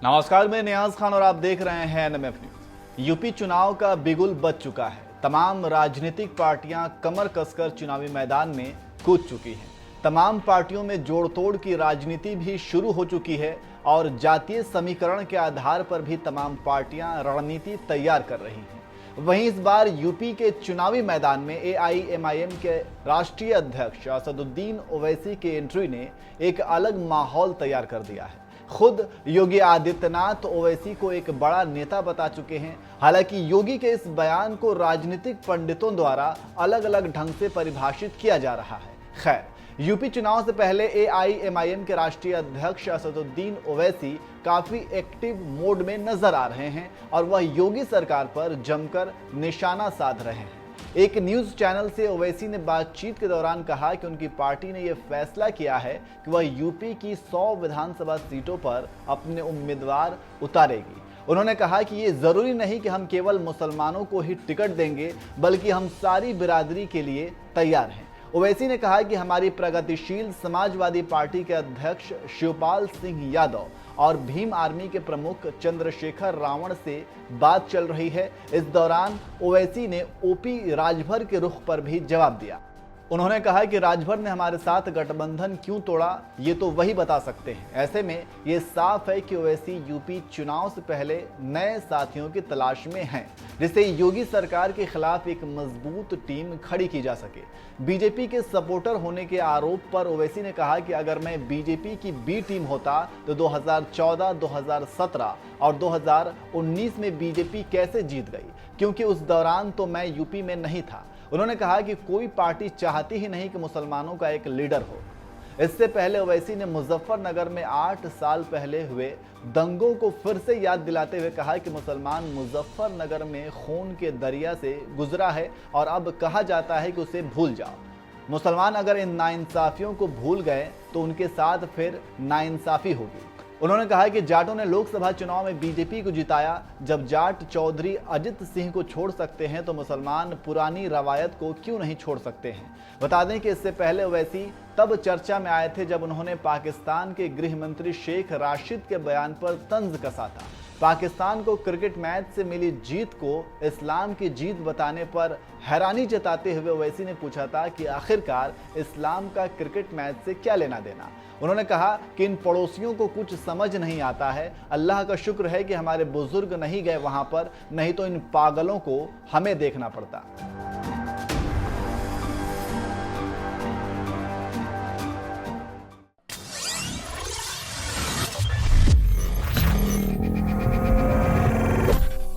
नमस्कार, मैं नियाज खान और आप देख रहे हैं एनएमएफ न्यूज। यूपी चुनाव का बिगुल बज चुका है। तमाम राजनीतिक पार्टियां कमर कसकर चुनावी मैदान में कूद चुकी हैं। तमाम पार्टियों में जोड़ तोड़ की राजनीति भी शुरू हो चुकी है और जातीय समीकरण के आधार पर भी तमाम पार्टियां रणनीति तैयार कर रही हैं। वहीं इस बार यूपी के चुनावी मैदान में एआईएमआईएम के राष्ट्रीय अध्यक्ष असदुद्दीन ओवैसी की एंट्री ने एक अलग माहौल तैयार कर दिया है। खुद योगी आदित्यनाथ ओवैसी को एक बड़ा नेता बता चुके हैं। हालांकि योगी के इस बयान को राजनीतिक पंडितों द्वारा अलग अलग ढंग से परिभाषित किया जा रहा है। खैर, यूपी चुनाव से पहले एआईएमआईएम के राष्ट्रीय अध्यक्ष असदुद्दीन ओवैसी काफी एक्टिव मोड में नजर आ रहे हैं और वह योगी सरकार पर जमकर निशाना साध रहे हैं। एक न्यूज चैनल से ओवैसी ने बातचीत के दौरान कहा कि उनकी पार्टी ने यह फैसला किया है कि वह यूपी की 100 विधानसभा सीटों पर अपने उम्मीदवार उतारेगी। उन्होंने कहा कि ये जरूरी नहीं कि हम केवल मुसलमानों को ही टिकट देंगे, बल्कि हम सारी बिरादरी के लिए तैयार हैं। ओवैसी ने कहा कि हमारी प्रगतिशील समाजवादी पार्टी के अध्यक्ष शिवपाल सिंह यादव और भीम आर्मी के प्रमुख चंद्रशेखर रावण से बात चल रही है। इस दौरान ओवैसी ने ओपी राजभर के रुख पर भी जवाब दिया। उन्होंने कहा कि राजभर ने हमारे साथ गठबंधन क्यों तोड़ा, ये तो वही बता सकते हैं। ऐसे में ये साफ है कि ओवैसी यूपी चुनाव से पहले नए साथियों की तलाश में हैं, जिससे योगी सरकार के खिलाफ एक मजबूत टीम खड़ी की जा सके। बीजेपी के सपोर्टर होने के आरोप पर ओवैसी ने कहा कि अगर मैं बीजेपी की बी टीम होता तो 2014, 2017 और 2019 में बीजेपी कैसे जीत गई, क्योंकि उस दौरान तो मैं यूपी में नहीं था। उन्होंने कहा कि कोई पार्टी चाहती ही नहीं कि मुसलमानों का एक लीडर हो। इससे पहले ओवैसी ने मुजफ्फरनगर में 8 साल पहले हुए दंगों को फिर से याद दिलाते हुए कहा कि मुसलमान मुजफ्फरनगर में खून के दरिया से गुजरा है और अब कहा जाता है कि उसे भूल जाओ। मुसलमान अगर इन नाइंसाफियों को भूल गए तो उनके साथ फिर नाइंसाफी होगी। उन्होंने कहा कि जाटों ने लोकसभा चुनाव में बीजेपी को जिताया। जब जाट चौधरी अजित सिंह को छोड़ सकते हैं तो मुसलमान पुरानी रवायत को क्यों नहीं छोड़ सकते हैं। बता दें कि इससे पहले ओवैसी तब चर्चा में आए थे जब उन्होंने पाकिस्तान के गृह मंत्री शेख राशिद के बयान पर तंज कसा था। पाकिस्तान को क्रिकेट मैच से मिली जीत को इस्लाम की जीत बताने पर हैरानी जताते हुए ओवैसी ने पूछा था कि आखिरकार इस्लाम का क्रिकेट मैच से क्या लेना देना। उन्होंने कहा कि इन पड़ोसियों को कुछ समझ नहीं आता है। अल्लाह का शुक्र है कि हमारे बुजुर्ग नहीं गए वहां पर, नहीं तो इन पागलों को हमें देखना पड़ता।